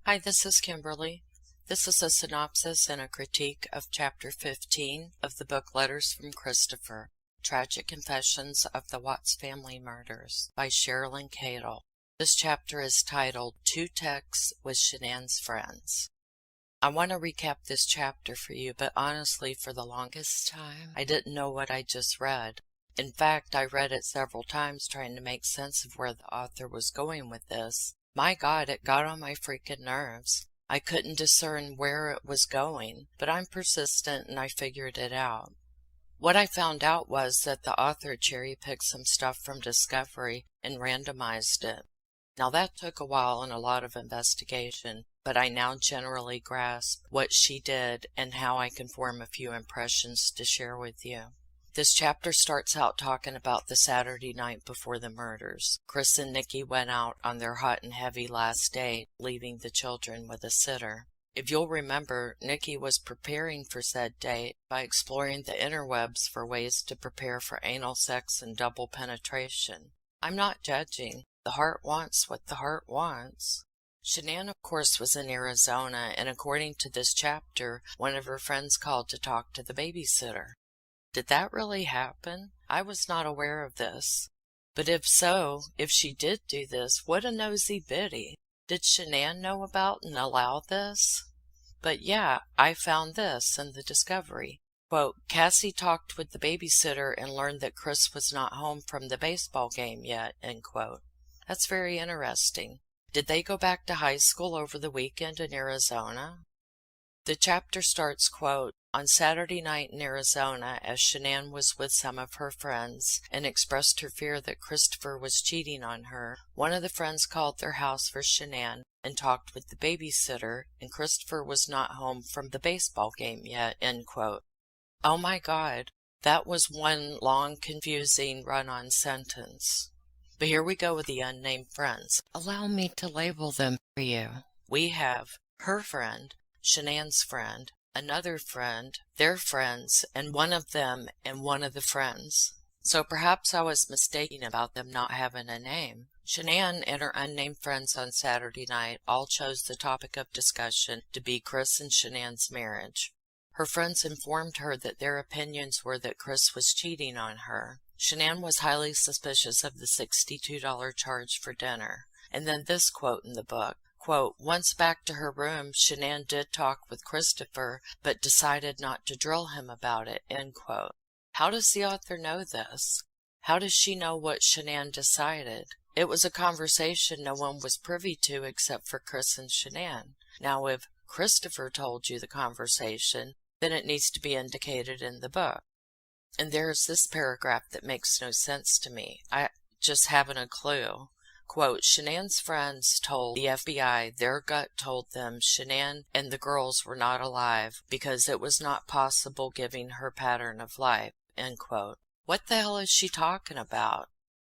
Hi, this is Kimberly. This is a synopsis and a critique of Chapter 15 of the book Letters from Christopher, Tragic Confessions of the Watts Family Murders by Sherilyn Cadle. This chapter is titled Two Texts with Shanann's Friends. I want to recap this chapter for you, but honestly, for the longest time, I didn't know what I just read. In fact, I read it several times trying to make sense of where the author was going with this. My God, it got on my freaking nerves. I couldn't discern where it was going, but I'm persistent and I figured it out. What I found out was that the author cherry-picked some stuff from Discovery and randomized it. Now that took a while and a lot of investigation, but I now generally grasp what she did and how I can form a few impressions to share with you. This chapter starts out talking about the Saturday night before the murders. Chris and Nikki went out on their hot and heavy last date, leaving the children with a sitter. If you'll remember, Nikki was preparing for said date by exploring the interwebs for ways to prepare for anal sex and double penetration. I'm not judging. The heart wants what the heart wants. Shanann, of course, was in Arizona, and according to this chapter, one of her friends called to talk to the babysitter. Did that really happen? I was not aware of this. But if so, if she did do this, what a nosy biddy. Did Shanann know about and allow this? But yeah, I found this in the Discovery. Quote, Cassie talked with the babysitter and learned that Chris was not home from the baseball game yet, end quote. That's very interesting. Did they go back to high school over the weekend in Arizona? The chapter starts, quote, on Saturday night in Arizona, as Shanann was with some of her friends and expressed her fear that Christopher was cheating on her, one of the friends called their house for Shanann and talked with the babysitter, and Christopher was not home from the baseball game yet, end quote. Oh my God, that was one long, confusing run-on sentence. But here we go with the unnamed friends. Allow me to label them for you. We have her friend, Shanann's friend, another friend, their friends, and one of them and one of the friends. So perhaps I was mistaken about them not having a name. Shanann and her unnamed friends on Saturday night all chose the topic of discussion to be Chris and Shanann's marriage. Her friends informed her that their opinions were that Chris was cheating on her. Shanann was highly suspicious of the $62 charge for dinner. And then this quote in the book. Quote, once back to her room, Shanann did talk with Christopher, but decided not to drill him about it, end quote. How does the author know this? How does she know what Shanann decided? It was a conversation no one was privy to except for Chris and Shanann. Now, if Christopher told you the conversation, then it needs to be indicated in the book. And there's this paragraph that makes no sense to me. I just haven't a clue. Quote, Shanann's friends told the FBI their gut told them Shanann and the girls were not alive because it was not possible given her pattern of life, end quote. What the hell is she talking about?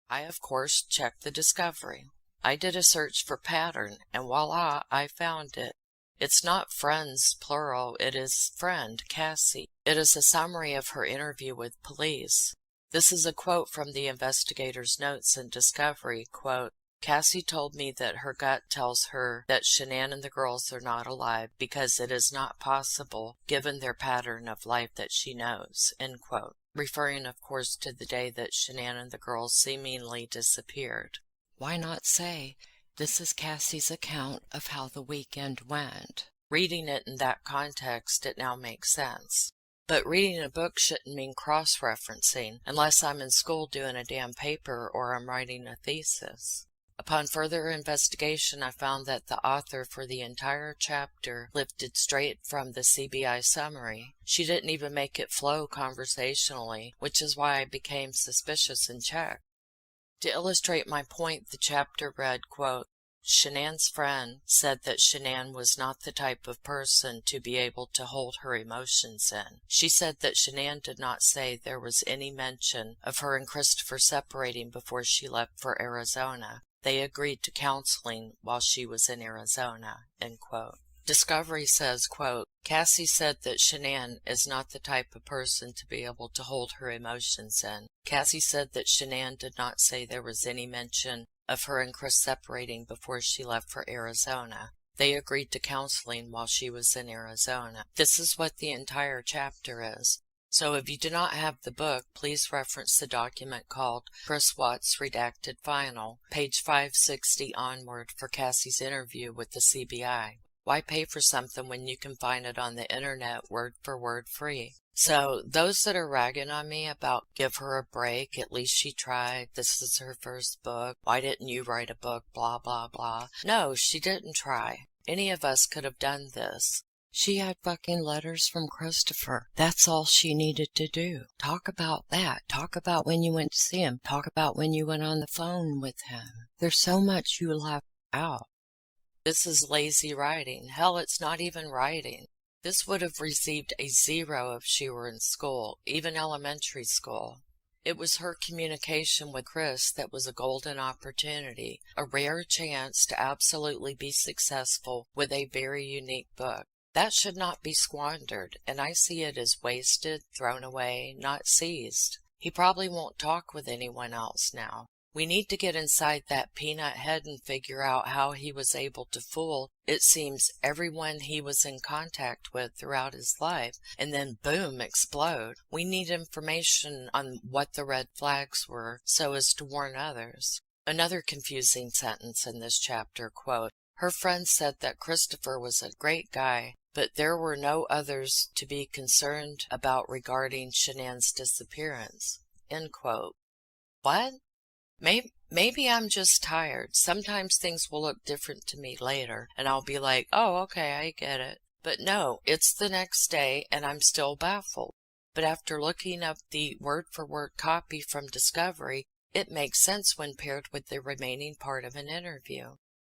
I, of course, checked the Discovery. I did a search for pattern, and voila, I found it. It's not friends, plural, it is friend, Cassie. It is a summary of her interview with police. This is a quote from the investigator's notes in Discovery, quote, Cassie told me that her gut tells her that Shanann and the girls are not alive because it is not possible given their pattern of life that she knows, end quote. Referring, of course, to the day that Shanann and the girls seemingly disappeared. Why not say, this is Cassie's account of how the weekend went? Reading it in that context, it now makes sense. But reading a book shouldn't mean cross-referencing unless I'm in school doing a damn paper or I'm writing a thesis. Upon further investigation, I found that the author for the entire chapter lifted straight from the CBI summary. She didn't even make it flow conversationally, which is why I became suspicious and checked. To illustrate my point, the chapter read, quote, Shanann's friend said that Shanann was not the type of person to be able to hold her emotions in. She said that Shanann did not say there was any mention of her and Christopher separating before she left for Arizona. They agreed to counseling while she was in Arizona, end quote. Discovery says, quote, Cassie said that Shanann is not the type of person to be able to hold her emotions in. Cassie said that Shanann did not say there was any mention of her and Chris separating before she left for Arizona. They agreed to counseling while she was in Arizona. This is what the entire chapter is. So if you do not have the book, please reference the document called Chris Watts Redacted Final, page 560 onward for Cassie's interview with the CBI. Why pay for something when you can find it on the internet word for word free? So those that are ragging on me about give her a break, at least she tried, this is her first book, why didn't you write a book, blah, blah, blah. No, she didn't try. Any of us could have done this. She had fucking letters from Christopher. That's all she needed to do. Talk about that. Talk about when you went to see him. Talk about when you went on the phone with him. There's so much you left out. This is lazy writing. Hell, it's not even writing. This would have received a 0 if she were in school, even elementary school. It was her communication with Chris that was a golden opportunity, a rare chance to absolutely be successful with a very unique book. That should not be squandered, and I see it as wasted, thrown away, not seized. He probably won't talk with anyone else now. We need to get inside that peanut head and figure out how he was able to fool, it seems, everyone he was in contact with throughout his life, and then boom, explode. We need information on what the red flags were, so as to warn others. Another confusing sentence in this chapter, quote, her friend said that Christopher was a great guy, but there were no others to be concerned about regarding Shanann's disappearance, end quote. What? Maybe I'm just tired. Sometimes things will look different to me later, and I'll be like, oh, okay, I get it. But no, it's the next day, and I'm still baffled. But after looking up the word-for-word copy from Discovery, it makes sense when paired with the remaining part of an interview.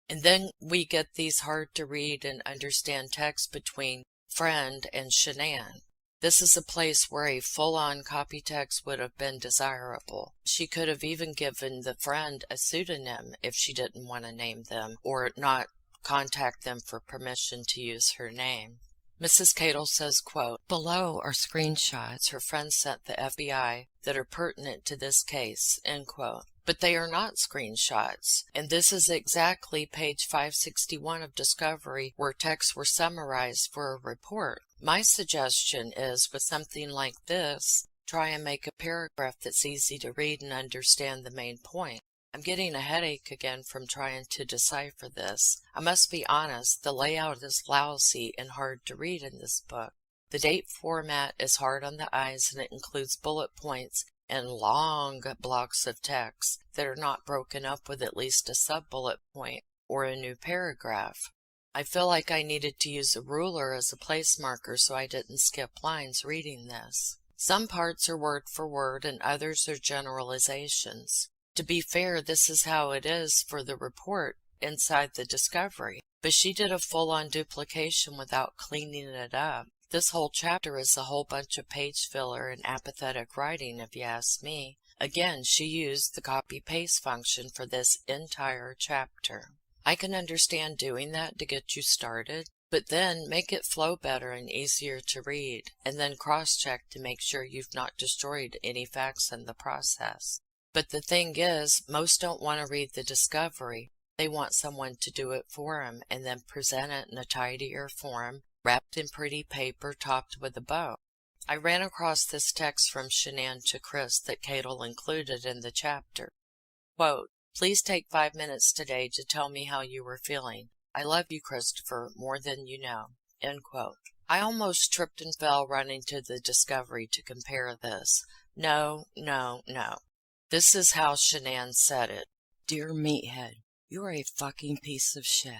And then we get these hard-to-read and understand texts between Friend and Shanann. This is a place where a full-on copy text would have been desirable. She could have even given the friend a pseudonym if she didn't want to name them, or not contact them for permission to use her name. Mrs. Cadle says, quote, below are screenshots her friend sent the FBI that are pertinent to this case, end quote. But they are not screenshots, and this is exactly page 561 of Discovery where texts were summarized for a report. My suggestion is, with something like this, try and make a paragraph that's easy to read and understand the main point. I'm getting a headache again from trying to decipher this. I must be honest, the layout is lousy and hard to read in this book. The date format is hard on the eyes, and it includes bullet points and long blocks of text that are not broken up with at least a sub-bullet point or a new paragraph. I feel like I needed to use a ruler as a place marker so I didn't skip lines reading this. Some parts are word for word and others are generalizations. To be fair, this is how it is for the report inside the Discovery, but she did a full-on duplication without cleaning it up. This whole chapter is a whole bunch of page filler and apathetic writing, if you ask me. Again, she used the copy-paste function for this entire chapter. I can understand doing that to get you started, but then make it flow better and easier to read, and then cross-check to make sure you've not destroyed any facts in the process. But the thing is, most don't want to read the Discovery. They want someone to do it for them and then present it in a tidier form, wrapped in pretty paper topped with a bow. I ran across this text from Shanann to Chris that Cadle included in the chapter. Quote, please take 5 minutes today to tell me how you were feeling. I love you, Christopher, more than you know. End quote. I almost tripped and fell running to the Discovery to compare this. No. This is how Shanann said it. Dear Meathead, you're a fucking piece of shit.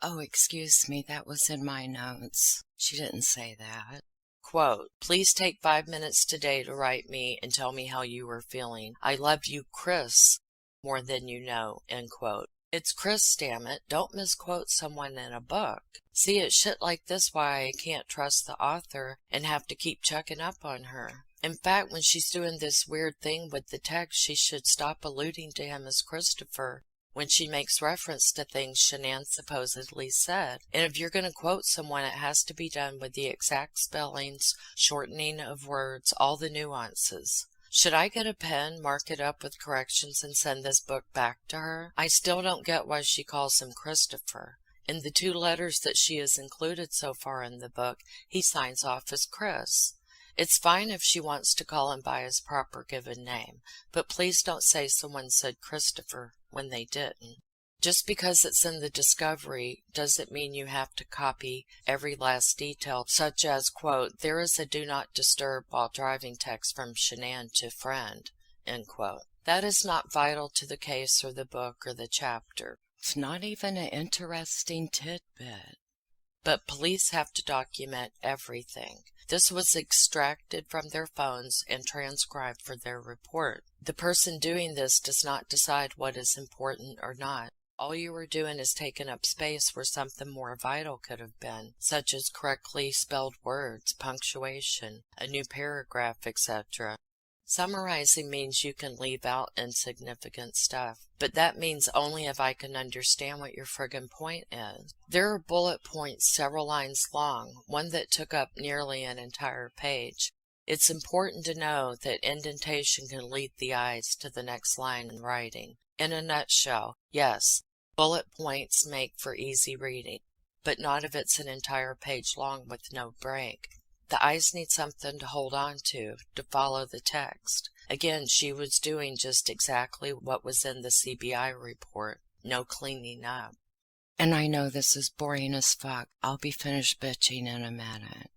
Oh, excuse me, that was in my notes. She didn't say that. Quote, please take 5 minutes today to write me and tell me how you were feeling. I love you, Chris, more than you know, end quote. It's Chris, damn it. Don't misquote someone in a book. See, it's shit like this why I can't trust the author and have to keep checking up on her. In fact, when she's doing this weird thing with the text, she should stop alluding to him as Christopher when she makes reference to things Shanann supposedly said. And if you're going to quote someone, it has to be done with the exact spellings, shortening of words, all the nuances. Should I get a pen, mark it up with corrections, and send this book back to her? I still don't get why she calls him Christopher. In the 2 letters that she has included so far in the book, he signs off as Chris. It's fine if she wants to call him by his proper given name, but please don't say someone said Christopher when they didn't. Just because it's in the discovery doesn't mean you have to copy every last detail, such as, quote, "There is a do not disturb while driving text from Shanann to friend," end quote. That is not vital to the case or the book or the chapter. It's not even an interesting tidbit. But police have to document everything. This was extracted from their phones and transcribed for their report. The person doing this does not decide what is important or not. All you are doing is taking up space where something more vital could have been, such as correctly spelled words, punctuation, a new paragraph, etc. Summarizing means you can leave out insignificant stuff, but that means only if I can understand what your friggin' point is. There are bullet points several lines long, one that took up nearly an entire page. It's important to know that indentation can lead the eyes to the next line in writing. In a nutshell, yes, bullet points make for easy reading, but not if it's an entire page long with no break. The eyes need something to hold on to follow the text. Again, she was doing just exactly what was in the CBI report. No cleaning up. And I know this is boring as fuck. I'll be finished bitching in a minute.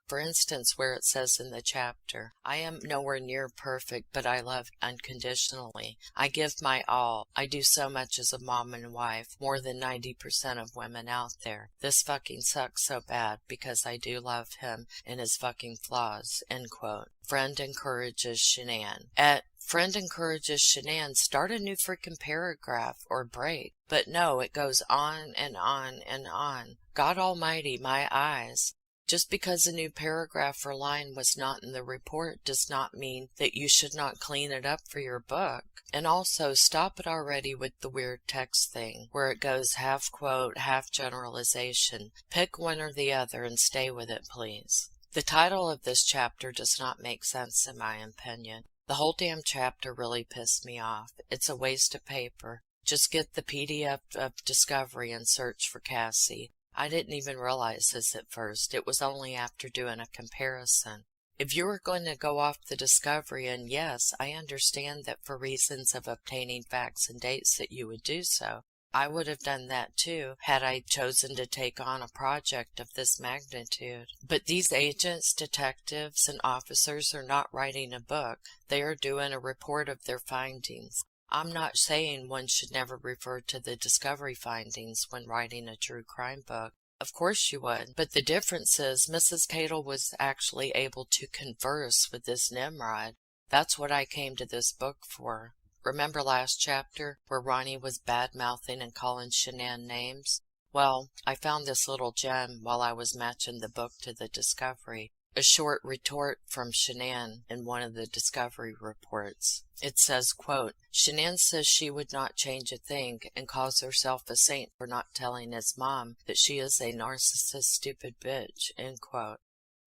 For instance, where it says in the chapter, "I am nowhere near perfect, but I love unconditionally. I give my all. I do so much as a mom and wife, more than 90% of women out there. This fucking sucks so bad because I do love him and his fucking flaws," end quote. Friend encourages Shanann. At friend encourages Shanann, start a new freaking paragraph or break. But no, it goes on and on and on. God almighty, my eyes. Just because a new paragraph or line was not in the report does not mean that you should not clean it up for your book. And also, stop it already with the weird text thing, where it goes half quote, half generalization. Pick one or the other and stay with it, please. The title of this chapter does not make sense in my opinion. The whole damn chapter really pissed me off. It's a waste of paper. Just get the PDF of Discovery and search for Cassie. I didn't even realize this at first. It was only after doing a comparison. If you were going to go off the Discovery, and yes, I understand that for reasons of obtaining facts and dates that you would do so, I would have done that too, had I chosen to take on a project of this magnitude. But these agents, detectives, and officers are not writing a book. They are doing a report of their findings. I'm not saying one should never refer to the Discovery findings when writing a true crime book. Of course you would. But the difference is Mrs. Cadle was actually able to converse with this Nimrod. That's what I came to this book for. Remember last chapter where Ronnie was bad-mouthing and calling Shanann names? Well, I found this little gem while I was matching the book to the Discovery. A short retort from Shanann in one of the Discovery reports. It says, quote, "Shanann says she would not change a thing and calls herself a saint for not telling his mom that she is a narcissist stupid bitch," end quote.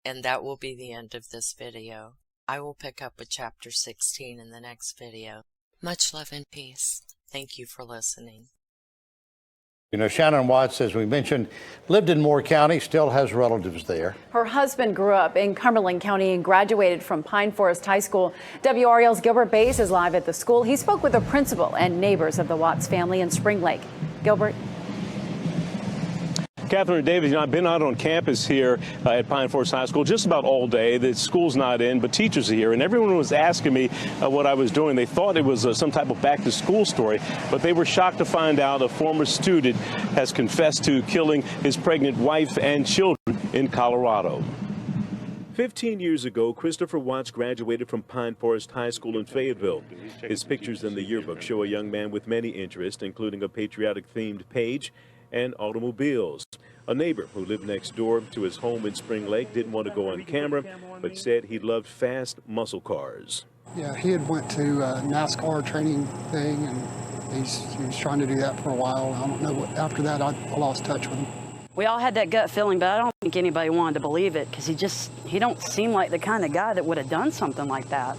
And that will be the end of this video. I will pick up with chapter 16 in the next video. Much love and peace. Thank you for listening. You know, Shanann Watts, as we mentioned, lived in Moore County, still has relatives there. Her husband grew up in Cumberland County and graduated from Pine Forest High School. WRAL's Gilbert Bays is live at the school. He spoke with the principal and neighbors of the Watts family in Spring Lake. Gilbert. Catherine and David, I've been out on campus here at Pine Forest High School just about all day. The school's not in, but teachers are here, and everyone was asking me what I was doing. They thought it was some type of back-to-school story, but they were shocked to find out a former student has confessed to killing his pregnant wife and children in Colorado. 15 years ago, Christopher Watts graduated from Pine Forest High School in Fayetteville. His pictures in the yearbook show a young man with many interests, including a patriotic-themed page and automobiles. A neighbor who lived next door to his home in Spring Lake didn't want to go on camera, but said he loved fast muscle cars. Yeah, he had went to a NASCAR training thing, and he was trying to do that for a while. I don't know what, after that I lost touch with him. We all had that gut feeling, but I don't think anybody wanted to believe it because he don't seem like the kind of guy that would have done something like that.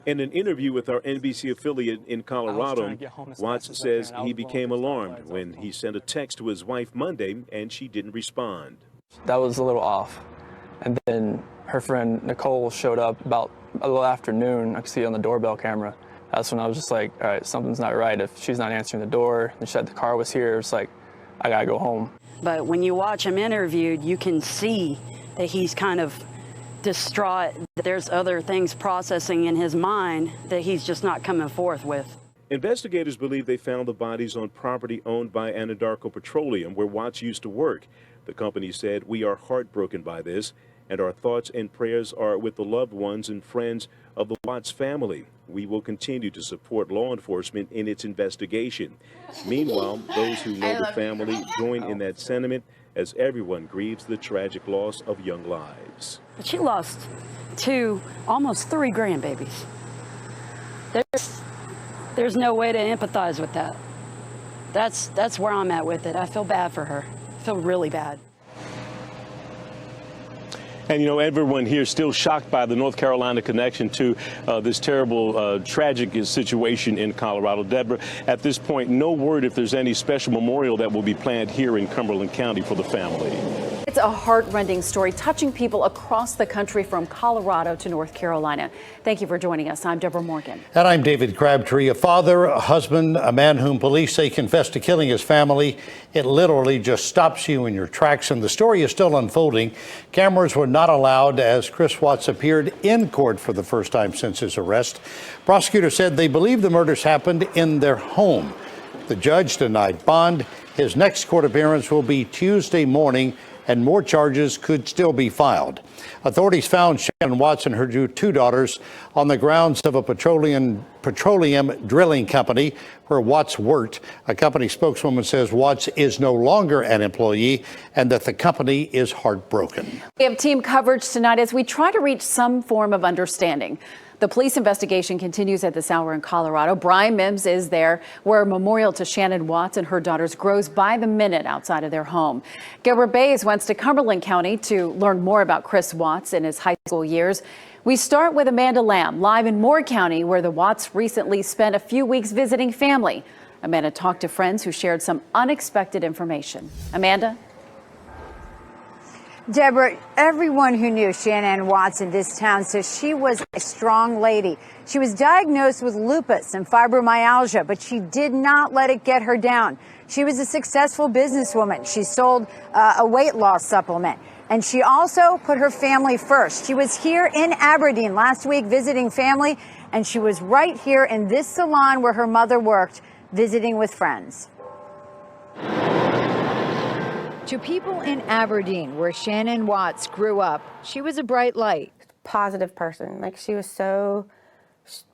In an interview with our NBC affiliate in Colorado, Watts says he became alarmed when he sent a text to his wife Monday and she didn't respond. That was a little off. And then her friend Nicole showed up about a little after noon. I could see it on the doorbell camera. That's when I was just like, all right, something's not right. If she's not answering the door and she said the car was here, it's like, I gotta go home. But when you watch him interviewed, you can see that he's kind of distraught. There's other things processing in his mind that he's just not coming forth with. Investigators believe they found the bodies on property owned by Anadarko Petroleum, where Watts used to work. The company said, "We are heartbroken by this, and our thoughts and prayers are with the loved ones and friends of the Watts family. We will continue to support law enforcement in its investigation." Meanwhile, those who know the family join in that sentiment as everyone grieves the tragic loss of young lives. She lost almost 3 grandbabies. There's no way to empathize with that. That's where I'm at with it. I feel bad for her. I feel really bad. And, you know, everyone here is still shocked by the North Carolina connection to this terrible, tragic situation in Colorado. Deborah, at this point, no word if there's any special memorial that will be planned here in Cumberland County for the family. It's a heart-rending story touching people across the country from Colorado to North Carolina. Thank you for joining us. I'm Deborah Morgan. And I'm David Crabtree. A father, a husband, a man whom police say confessed to killing his family. It literally just stops you in your tracks, and the story is still unfolding. Cameras were not allowed as Chris Watts appeared in court for the first time since his arrest. Prosecutors said they believe the murders happened in their home. The judge denied bond. His next court appearance will be Tuesday morning, and more charges could still be filed. Authorities found Shanann Watts and her 2 daughters on the grounds of a petroleum drilling company where Watts worked. A company spokeswoman says Watts is no longer an employee and that the company is heartbroken. We have team coverage tonight as we try to reach some form of understanding. The police investigation continues at this hour in Colorado. Brian Mims is there, where a memorial to Shanann Watts and her daughters grows by the minute outside of their home. Gilbert Bays went to Cumberland County to learn more about Chris Watts in his high school years. We start with Amanda Lamb, live in Moore County, where the Watts recently spent a few weeks visiting family. Amanda talked to friends who shared some unexpected information. Amanda? Deborah, everyone who knew Shanann Watts in this town says she was a strong lady. She was diagnosed with lupus and fibromyalgia, but she did not let it get her down. She was a successful businesswoman. She sold a weight loss supplement, and she also put her family first. She was here in Aberdeen last week visiting family, and she was right here in this salon where her mother worked, visiting with friends. To people in Aberdeen, where Shanann Watts grew up, she was a bright light. Positive person. Like, she was so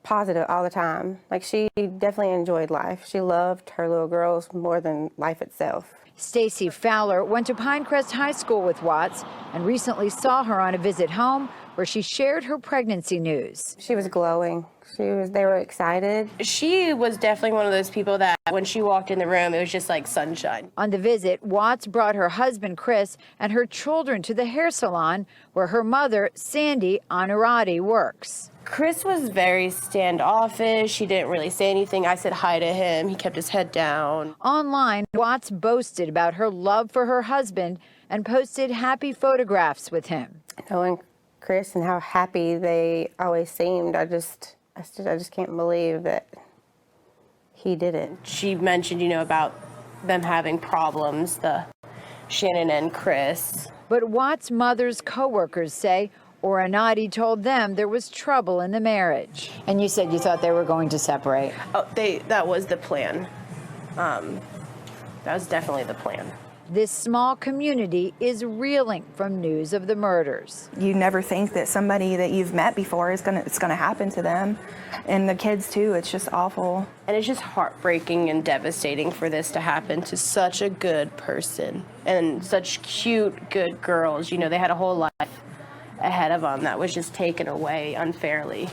positive all the time. Like, she definitely enjoyed life. She loved her little girls more than life itself. Stacy Fowler went to Pinecrest High School with Watts and recently saw her on a visit home where she shared her pregnancy news. She was glowing. They were excited. She was definitely one of those people that when she walked in the room, it was just like sunshine. On the visit, Watts brought her husband, Chris, and her children to the hair salon where her mother, Sandy Honorati, works. Chris was very standoffish. He didn't really say anything. I said hi to him. He kept his head down. Online, Watts boasted about her love for her husband and posted happy photographs with him. Knowing Chris and how happy they always seemed, I just can't believe that he did it. She mentioned, about them having problems, the Shanann and Chris. But Watts' mother's co-workers say Honorati told them there was trouble in the marriage. And you said you thought they were going to separate? Oh, that was the plan. That was definitely the plan. This small community is reeling from news of the murders. You never think that somebody that you've met before it's gonna happen to them, and the kids too. It's just awful. And it's just heartbreaking and devastating for this to happen to such a good person and such cute, good girls. They had a whole life ahead of them that was just taken away unfairly.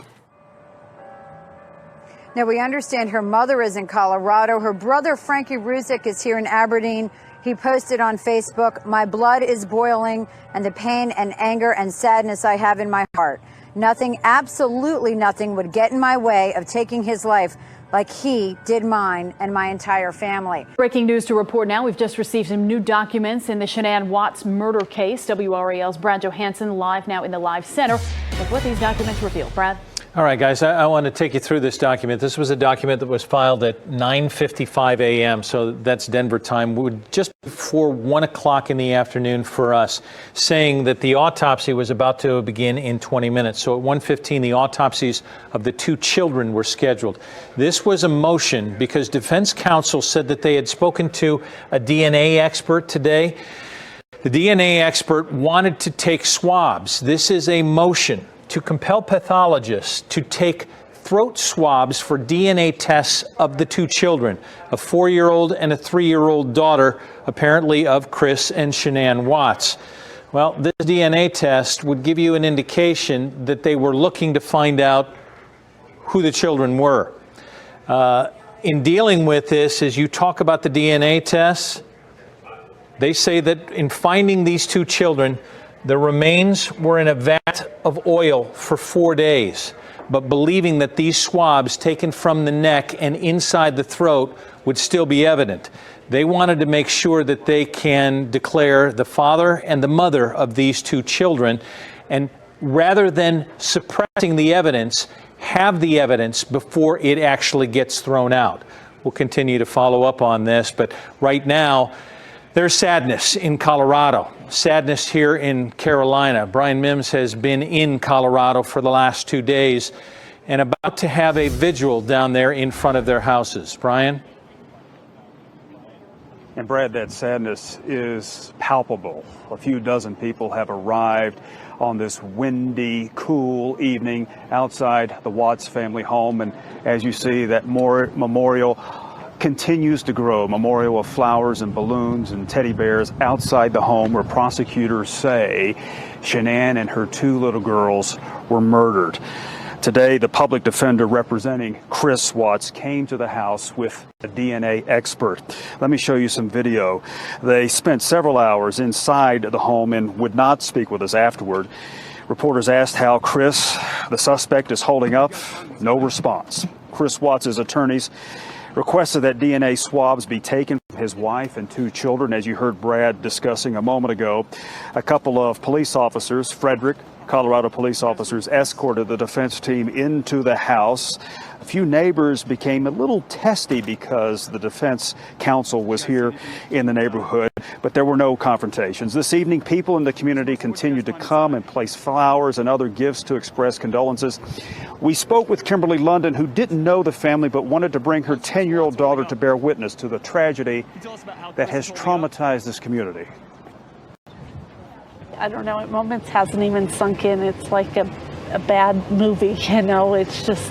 Now, we understand her mother is in Colorado. Her brother, Frankie Ruzick, is here in Aberdeen. He posted on Facebook, "My blood is boiling and the pain and anger and sadness I have in my heart. Nothing, absolutely nothing, would get in my way of taking his life like he did mine and my entire family. Breaking news to report now. We've just received some new documents in the Shanann Watts murder case. WRAL's Brad Johansson live now in the Live Center with what these documents reveal. Brad? All right, guys, I want to take you through this document. This was a document that was filed at 9:55 a.m., so that's Denver time, just before 1 o'clock in the afternoon for us, saying that the autopsy was about to begin in 20 minutes. So at 1:15, the autopsies of the 2 children were scheduled. This was a motion because defense counsel said that they had spoken to a DNA expert today. The DNA expert wanted to take swabs. This is a motion to compel pathologists to take throat swabs for DNA tests of the 2 children, a 4-year-old and a 3-year-old daughter, apparently of Chris and Shanann Watts. Well, this DNA test would give you an indication that they were looking to find out who the children were. In dealing with this, as you talk about the DNA tests, they say that in finding these 2 children, the remains were in a vat of oil for 4 days, but believing that these swabs taken from the neck and inside the throat would still be evident. They wanted to make sure that they can declare the father and the mother of these 2 children, and rather than suppressing the evidence, have the evidence before it actually gets thrown out. We'll continue to follow up on this, but right now, there's sadness in Colorado, sadness here in Carolina. Brian Mims has been in Colorado for the last 2 days and about to have a vigil down there in front of their houses. Brian? And Brad, that sadness is palpable. A few dozen people have arrived on this windy, cool evening outside the Watts family home. And as you see, that memorial continues to grow, memorial of flowers and balloons and teddy bears outside the home where prosecutors say Shanann and her 2 little girls were murdered. Today, the public defender representing Chris Watts came to the house with a DNA expert. Let me show you some video. They spent several hours inside the home and would not speak with us afterward. Reporters asked how Chris, the suspect, is holding up. No response. Chris Watts' attorneys requested that DNA swabs be taken from his wife and 2 children, as you heard Brad discussing a moment ago. A couple of police officers, Frederick, Colorado police officers, escorted the defense team into the house. A few neighbors became a little testy because the defense counsel was here in the neighborhood, but there were no confrontations. This evening, people in the community continued to come and place flowers and other gifts to express condolences. We spoke with Kimberly London, who didn't know the family but wanted to bring her 10-year-old daughter to bear witness to the tragedy that has traumatized this community. I don't know, at moments hasn't even sunk in. It's like a bad movie, you know. It's just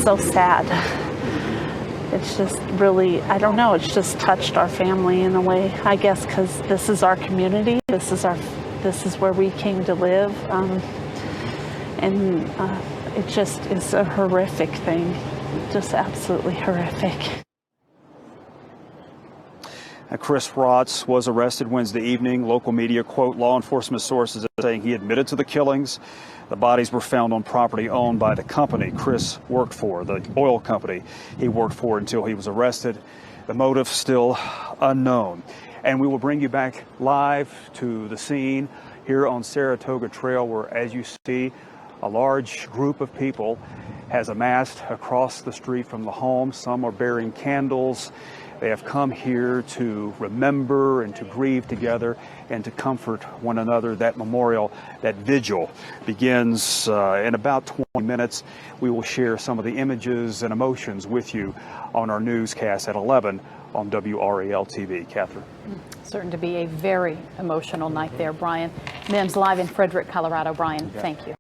so sad. It's just really, I don't know, it's just touched our family in a way, I guess, because this is our community. This is where we came to live. And it just is a horrific thing, just absolutely horrific. Chris Watts was arrested Wednesday evening. Local media quote law enforcement sources saying he admitted to the killings. The bodies were found on property owned by the company Chris worked for, the oil company he worked for until he was arrested. The motive still unknown. And we will bring you back live to the scene here on Saratoga Trail, where, as you see, a large group of people has amassed across the street from the home. Some are bearing candles. They have come here to remember and to grieve together and to comfort one another. That memorial, that vigil, begins in about 20 minutes. We will share some of the images and emotions with you on our newscast at 11 on WRAL-TV. Catherine. Certain to be a very emotional night there, Brian Mims, live in Frederick, Colorado. Brian, thank you.